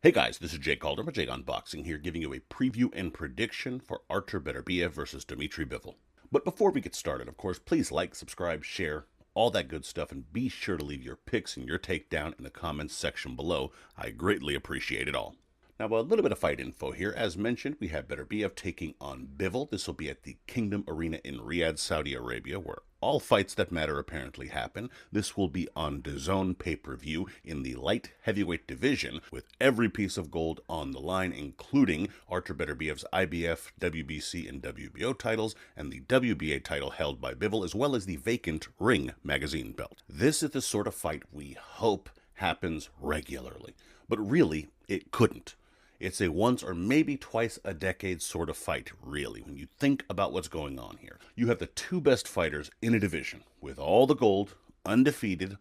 Hey guys, this is Jay Calder with JAYONBOXING here, giving you a preview and prediction for Artur Beterbiev versus Dmitry Bivol. But before we get started, of course, please like, subscribe, share, all that good stuff, and be sure to leave your picks and your takedown in the comments section below. I greatly appreciate it all. Now, a little bit of fight info here. As mentioned, we have Beterbiev taking on Bivol. This will be at the Kingdom Arena in Riyadh, Saudi Arabia, where all fights that matter apparently happen. This will be on DAZN pay-per-view in the light heavyweight division, with every piece of gold on the line, including Artur Beterbiev's IBF, WBC, and WBO titles, and the WBA title held by Bivol, as well as the vacant Ring magazine belt. This is the sort of fight we hope happens regularly, but really, it couldn't. It's a once or maybe twice a decade sort of fight, really, when you think about what's going on here. You have the two best fighters in a division, with all the gold, undefeated,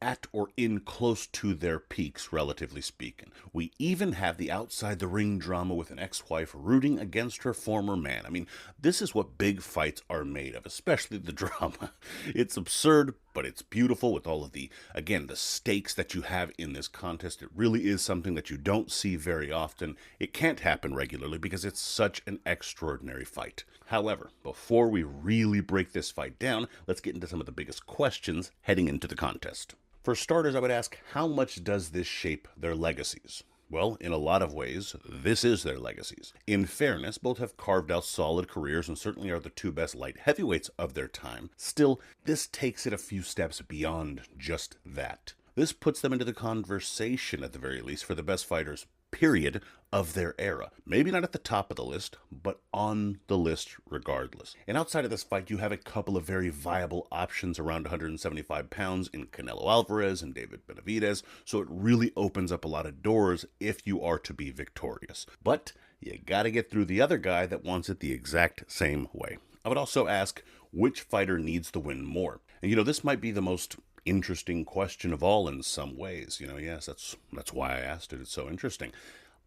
at or in close to their peaks, relatively speaking. We even have the outside the ring drama with an ex-wife rooting against her former man. I mean, this is what big fights are made of, especially the drama. It's absurd, but it's beautiful with all of the, again, the stakes that you have in this contest. It really is something that you don't see very often. It can't happen regularly because it's such an extraordinary fight. However, before we really break this fight down, let's get into some of the biggest questions heading into the contest. For starters, I would ask, how much does this shape their legacies? Well, in a lot of ways, this is their legacies. In fairness, both have carved out solid careers and certainly are the two best light heavyweights of their time. Still, this takes it a few steps beyond just that. This puts them into the conversation, at the very least, for the best fighters, period, of their era. Maybe not at the top of the list, but on the list regardless. And outside of this fight, you have a couple of very viable options around 175 pounds in Canelo Alvarez and David Benavidez, so it really opens up a lot of doors if you are to be victorious. But you gotta get through the other guy that wants it the exact same way. I would also ask, which fighter needs the win more? And this might be the most interesting question of all in some ways. Yes, that's why I asked it. It's so interesting.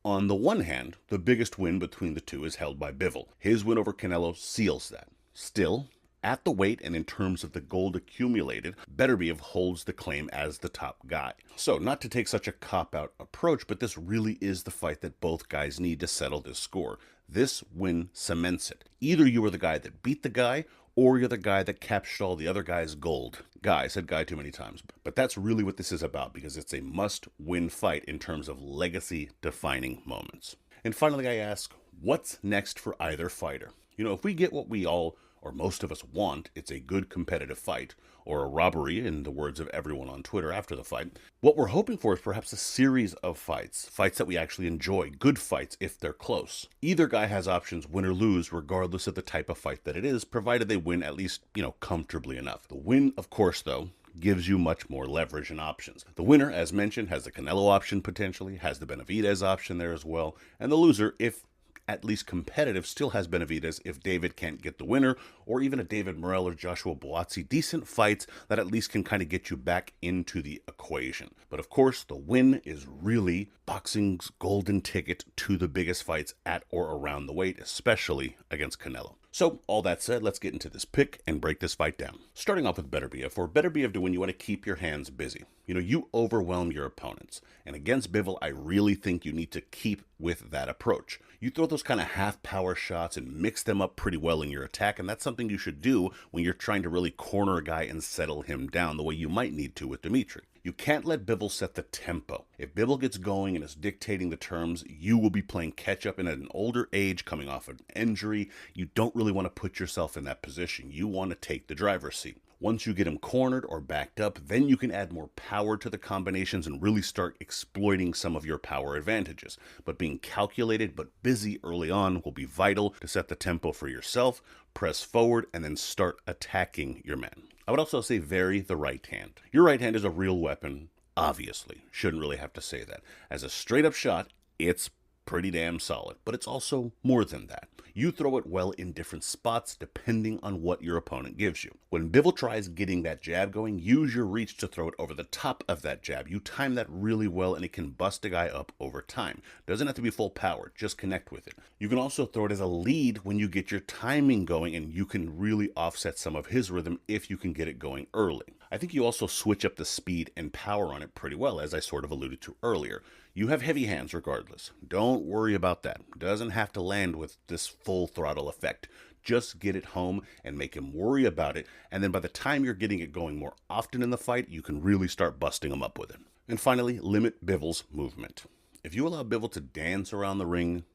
On the one hand, the biggest win between the two is held by Bivol. His win over Canelo seals that. Still, at the weight and in terms of the gold accumulated, Beterbiev holds the claim as the top guy. So, not to take such a cop-out approach, but this really is the fight that both guys need to settle this score. This win cements it. Either you were the guy that beat the guy, or you're the guy that captured all the other guy's gold. Guy, I said guy too many times. But that's really what this is about, because it's a must-win fight in terms of legacy-defining moments. And finally, I ask, what's next for either fighter? If we get what we all, or most of us, want, it's a good competitive fight, or a robbery, in the words of everyone on Twitter after the fight. What we're hoping for is perhaps a series of fights that we actually enjoy, good fights if they're close. Either guy has options, win or lose, regardless of the type of fight that it is, provided they win at least, comfortably enough. The win, of course, though, gives you much more leverage and options. The winner, as mentioned, has the Canelo option potentially, has the Benavidez option there as well, and the loser, if at least competitive, still has Benavidez if David can't get the winner, or even a David Morrell or Joshua Buatsi. Decent fights that at least can kind of get you back into the equation. But of course, the win is really boxing's golden ticket to the biggest fights at or around the weight, especially against Canelo. So, all that said, let's get into this pick and break this fight down. Starting off with Beterbiev. For Beterbiev to win, you want to keep your hands busy. You overwhelm your opponents. And against Bivol, I really think you need to keep with that approach. You throw those kind of half-power shots and mix them up pretty well in your attack, and that's something you should do when you're trying to really corner a guy and settle him down the way you might need to with Dmitry. You can't let Bivol set the tempo. If Bivol gets going and is dictating the terms, you will be playing catch-up, and at an older age, coming off an injury, you don't really want to put yourself in that position. You want to take the driver's seat. Once you get him cornered or backed up, then you can add more power to the combinations and really start exploiting some of your power advantages. But being calculated but busy early on will be vital to set the tempo for yourself, press forward, and then start attacking your man. I would also say vary the right hand. Your right hand is a real weapon, obviously. Shouldn't really have to say that. As a straight-up shot, it's pretty damn solid, but it's also more than that. You throw it well in different spots depending on what your opponent gives you. When Bivol tries getting that jab going, use your reach to throw it over the top of that jab. You time that really well and it can bust a guy up over time. Doesn't have to be full power, just connect with it. You can also throw it as a lead when you get your timing going, and you can really offset some of his rhythm if you can get it going early. I think you also switch up the speed and power on it pretty well, as I sort of alluded to earlier. You have heavy hands regardless. Don't worry about that. Doesn't have to land with this full throttle effect. Just get it home and make him worry about it, and then by the time you're getting it going more often in the fight, you can really start busting him up with it. And finally, limit Bivol's movement. If you allow Bivol to dance around the ring,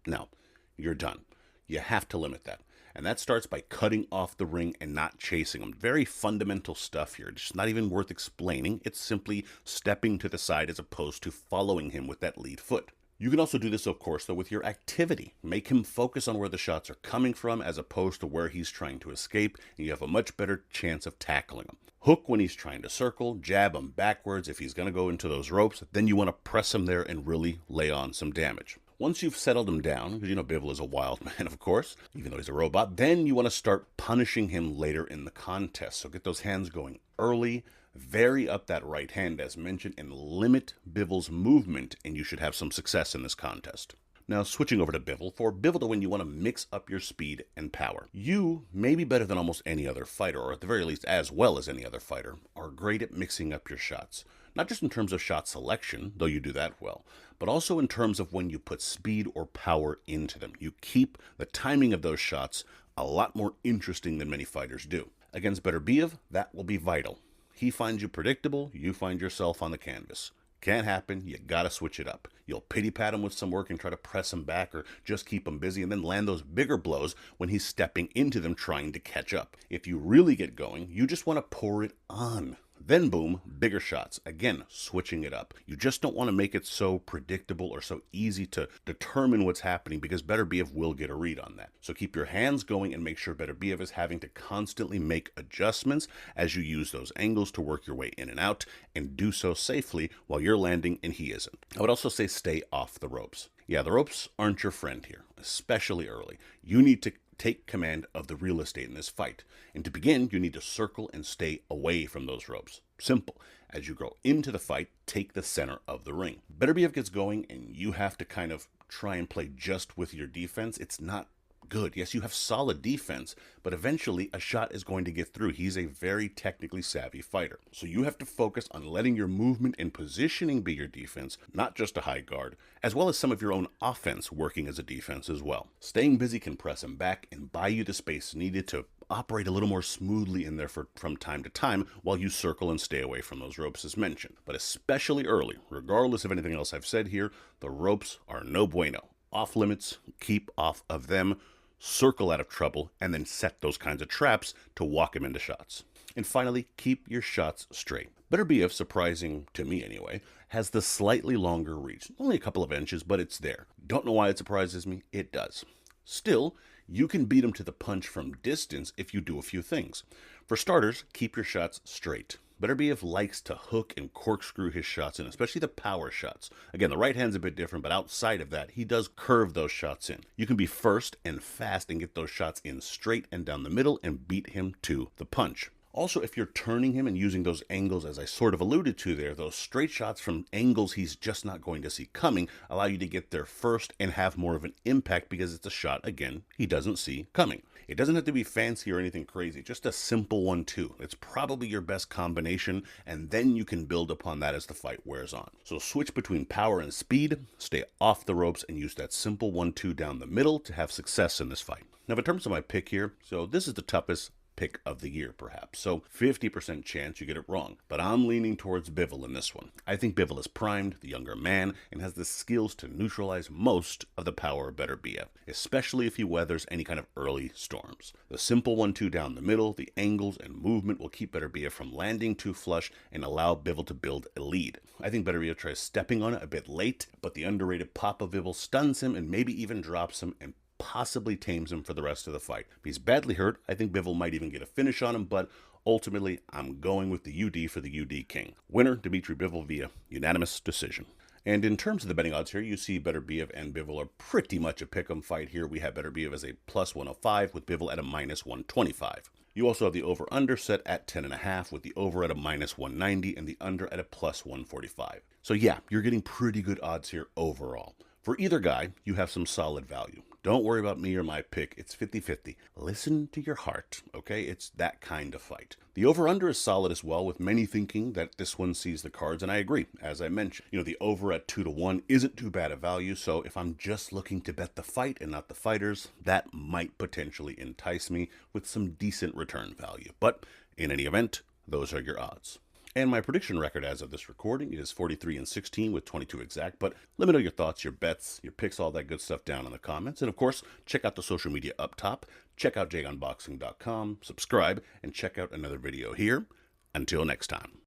no, you're done. You have to limit that. And that starts by cutting off the ring and not chasing him. Very fundamental stuff here. It's not even worth explaining. It's simply stepping to the side as opposed to following him with that lead foot. You can also do this, of course, though, with your activity. Make him focus on where the shots are coming from as opposed to where he's trying to escape, and you have a much better chance of tackling him. Hook when he's trying to circle, jab him backwards if he's going to go into those ropes, then you want to press him there and really lay on some damage. Once you've settled him down, because you know Bivol is a wild man, of course, even though he's a robot, then you want to start punishing him later in the contest. So get those hands going early, vary up that right hand as mentioned, and limit Bivol's movement, and you should have some success in this contest. Now, switching over to Bivol. For Bivol to win, you want to mix up your speed and power. You, may be better than almost any other fighter, or at the very least as well as any other fighter, are great at mixing up your shots. Not just in terms of shot selection, though you do that well, but also in terms of when you put speed or power into them. You keep the timing of those shots a lot more interesting than many fighters do. Against Beterbiev, that will be vital. He finds you predictable, you find yourself on the canvas. Can't happen, you gotta switch it up. You'll pity pat him with some work and try to press him back or just keep him busy and then land those bigger blows when he's stepping into them trying to catch up. If you really get going, you just want to pour it on. Then boom, bigger shots. Again, switching it up. You just don't want to make it so predictable or so easy to determine what's happening because Beterbiev will get a read on that. So keep your hands going and make sure Beterbiev is having to constantly make adjustments as you use those angles to work your way in and out and do so safely while you're landing and he isn't. I would also say stay off the ropes. Yeah, the ropes aren't your friend here, especially early. You need to take command of the real estate in this fight. And to begin, you need to circle and stay away from those ropes. Simple. As you grow into the fight, take the center of the ring. Beterbiev gets going and you have to kind of try and play just with your defense. It's not good. Yes, you have solid defense, but eventually a shot is going to get through. He's a very technically savvy fighter. So you have to focus on letting your movement and positioning be your defense, not just a high guard, as well as some of your own offense working as a defense as well. Staying busy can press him back and buy you the space needed to operate a little more smoothly in there from time to time while you circle and stay away from those ropes as mentioned. But especially early, regardless of anything else I've said here, the ropes are no bueno. Off limits, keep off of them, circle out of trouble, and then set those kinds of traps to walk him into shots. And finally, keep your shots straight. Beterbiev, surprising to me anyway, has the slightly longer reach. Only a couple of inches, but it's there. Don't know why it surprises me, it does. Still, you can beat him to the punch from distance if you do a few things. For starters, keep your shots straight. Beterbiev likes to hook and corkscrew his shots in, especially the power shots. Again, the right hand's a bit different, but outside of that, he does curve those shots in. You can be first and fast and get those shots in straight and down the middle and beat him to the punch. Also, if you're turning him and using those angles, as I sort of alluded to there, those straight shots from angles he's just not going to see coming allow you to get there first and have more of an impact because it's a shot, again, he doesn't see coming. It doesn't have to be fancy or anything crazy, just a simple 1-2. It's probably your best combination, and then you can build upon that as the fight wears on. So switch between power and speed, stay off the ropes, and use that simple 1-2 down the middle to have success in this fight. Now, in terms of my pick here, so this is the toughest pick of the year, perhaps. So 50% chance you get it wrong, but I'm leaning towards Bivol in this one. I think Bivol is primed, the younger man, and has the skills to neutralize most of the power of Beterbiev, especially if he weathers any kind of early storms. The simple 1-2 down the middle, the angles and movement will keep Beterbiev from landing too flush and allow Bivol to build a lead. I think Beterbiev tries stepping on it a bit late, but the underrated pop of Bivol stuns him and maybe even drops him and possibly tames him for the rest of the fight. If he's badly hurt, I think Bivol might even get a finish on him, but ultimately, I'm going with the UD for the UD King. Winner, Dmitry Bivol via unanimous decision. And in terms of the betting odds here, you see Beterbiev and Bivol are pretty much a pick'em fight here. We have Beterbiev as a plus 105 with Bivol at a minus 125. You also have the over-under set at 10.5 with the over at a minus 190 and the under at a plus 145. So yeah, you're getting pretty good odds here overall. For either guy, you have some solid value. Don't worry about me or my pick. It's 50-50. Listen to your heart, okay? It's that kind of fight. The over-under is solid as well, with many thinking that this one sees the cards, and I agree. As I mentioned, the over at 2-1 isn't too bad a value, so if I'm just looking to bet the fight and not the fighters, that might potentially entice me with some decent return value. But in any event, those are your odds. And my prediction record as of this recording is 43-16 with 22 exact. But let me know your thoughts, your bets, your picks, all that good stuff down in the comments. And of course, check out the social media up top. Check out JAYONBOXING.com, subscribe, and check out another video here. Until next time.